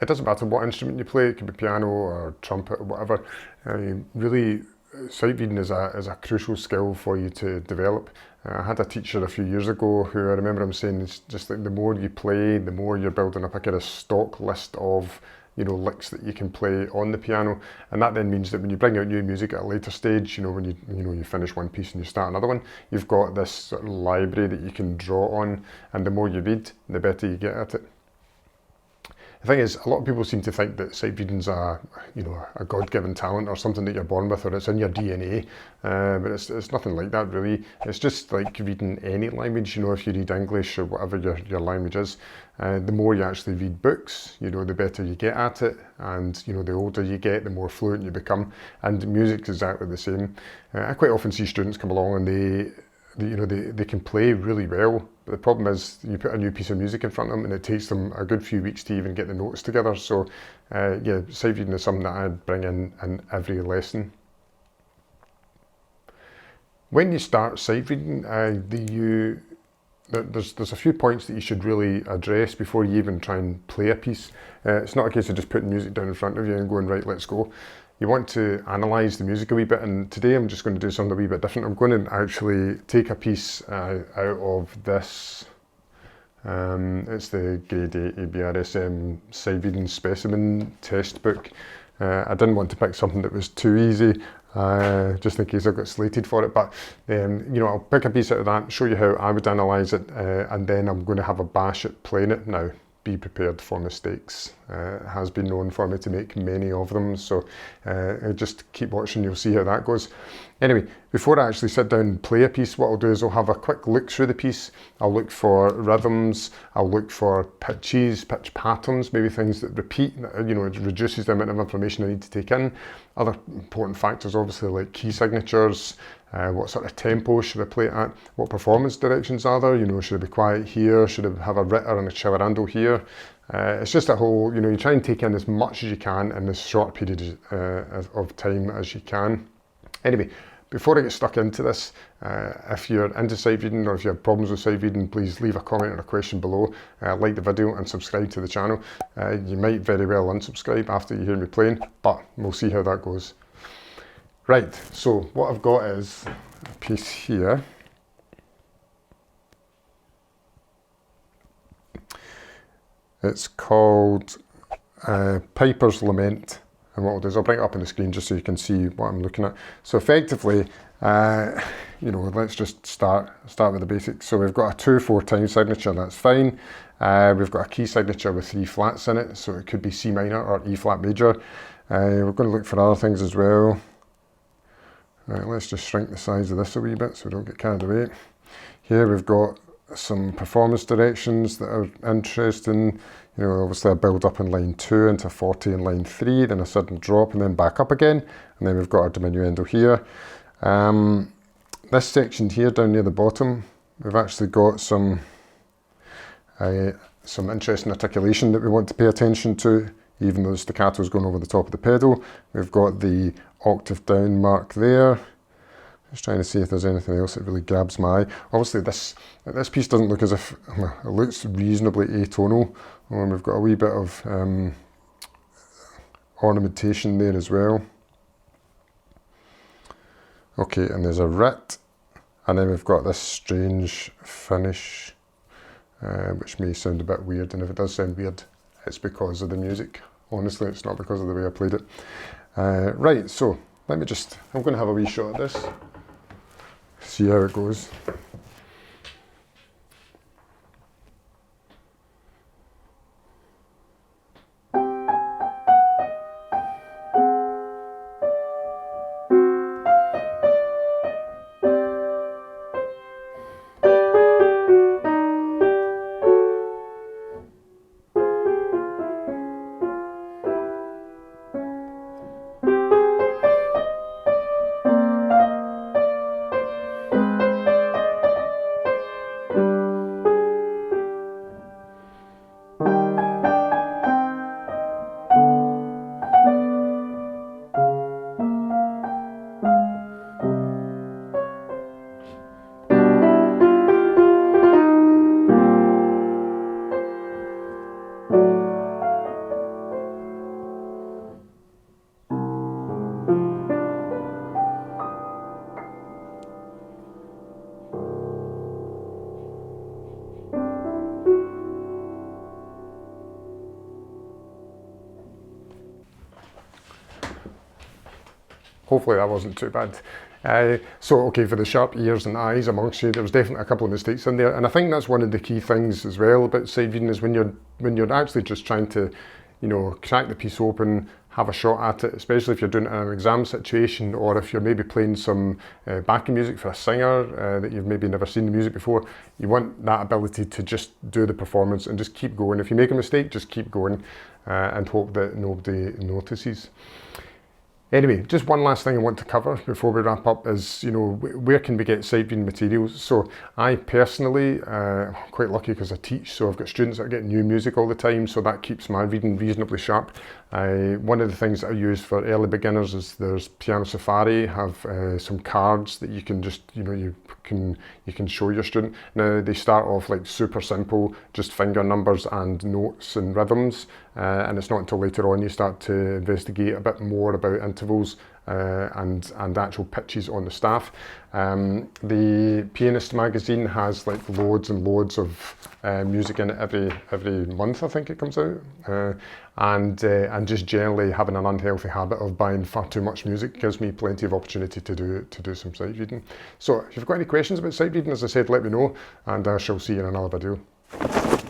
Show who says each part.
Speaker 1: it doesn't matter what instrument you play, it could be piano or trumpet or whatever. Really, sight reading is a crucial skill for you to develop. I had a teacher a few years ago who I remember him saying it's just like the more you play, the more you're building up a kind of stock list of licks that you can play on the piano, and that then means that when you bring out new music at a later stage, when you finish one piece and you start another one, you've got this sort of library that you can draw on, and the more you read, the better you get at it. The thing is, a lot of people seem to think that sight reading's a God-given talent or something that you're born with, or it's in your DNA, but it's nothing like that really. It's just like reading any language. If you read English or whatever your language is, the more you actually read books, the better you get at it, and the older you get, the more fluent you become. And music's exactly the same. I quite often see students come along and they can play really well, but the problem is you put a new piece of music in front of them and it takes them a good few weeks to even get the notes together. So sight reading is something that I bring in every lesson. When you start sight reading, there's a few points that you should really address before you even try and play a piece. It's not a case of just putting music down in front of you and going, right, let's go. You want to analyse the music a wee bit, and today I'm just going to do something a wee bit different. I'm going to actually take a piece out of this. It's the Grade 8 ABRSM sight reading specimen test book. I didn't want to pick something that was too easy, just in case I got slated for it, but I'll pick a piece out of that, show you how I would analyse it, and then I'm going to have a bash at playing it. Now, be prepared for mistakes. It has been known for me to make many of them, so just keep watching, you'll see how that goes. Anyway, before I actually sit down and play a piece, what I'll do is I'll have a quick look through the piece. I'll look for rhythms, I'll look for pitches, pitch patterns, maybe things that repeat, it reduces the amount of information I need to take in. Other important factors, obviously, like key signatures, what sort of tempo should I play it at, what performance directions are there, should I be quiet here, should I have a ritter and a accelerando here. It's just a whole, you try and take in as much as you can in as short period of time as you can. Anyway, before I get stuck into this, if you're into sight reading or if you have problems with sight reading, please leave a comment or a question below, like the video and subscribe to the channel. You might very well unsubscribe after you hear me playing, but we'll see how that goes. Right, so what I've got is a piece here. It's called Piper's Lament, and what I'll do is I'll bring it up on the screen just so you can see what I'm looking at. So effectively, let's just start with the basics. So we've got a 2/4 time signature, that's fine. We've got a key signature with 3 flats in it, so it could be C minor or E flat major. We're going to look for other things as well. Right, let's just shrink the size of this a wee bit so we don't get carried away. Here we've got some performance directions that are interesting. Obviously a build up in line 2 into 40 in line 3, then a sudden drop and then back up again. And then we've got our diminuendo here. This section here down near the bottom, we've actually got some interesting articulation that we want to pay attention to, even though the staccato is going over the top of the pedal. We've got the octave down mark there. Just trying to see if there's anything else that really grabs my eye. Obviously this piece doesn't look as if, it looks reasonably atonal. We've got a wee bit of ornamentation there as well. Okay, and there's a rit, and then we've got this strange finish, which may sound a bit weird, and if it does sound weird, it's because of the music. Honestly, it's not because of the way I played it. Right, so I'm going to have a wee shot at this, see how it goes. hopefully that wasn't too bad. So okay, for the sharp ears and eyes amongst you, there was definitely a couple of mistakes in there, and I think that's one of the key things as well about sight reading is when you're actually just trying to, you know, crack the piece open, have a shot at it, especially if you're doing it in an exam situation, or if you're maybe playing some backing music for a singer that you've maybe never seen the music before. You want that ability to just do the performance and just keep going. If you make a mistake, just keep going and hope that nobody notices. Anyway, just one last thing I want to cover before we wrap up is, you know, where can we get sight reading materials? So I personally, I'm quite lucky because I teach, so I've got students that are getting new music all the time, so that keeps my reading reasonably sharp. One of the things that I use for early beginners is there's Piano Safari, have some cards that you can just, you know, you can show your student. Now they start off like super simple, just finger numbers and notes and rhythms, and it's not until later on you start to investigate a bit more about intervals and actual pitches on the staff. The Pianist magazine has like loads and loads of music in it every month, I think it comes out, and just generally having an unhealthy habit of buying far too much music gives me plenty of opportunity to do some sight reading. So if you've got any questions about sight reading, as I said, let me know, and I shall see you in another video.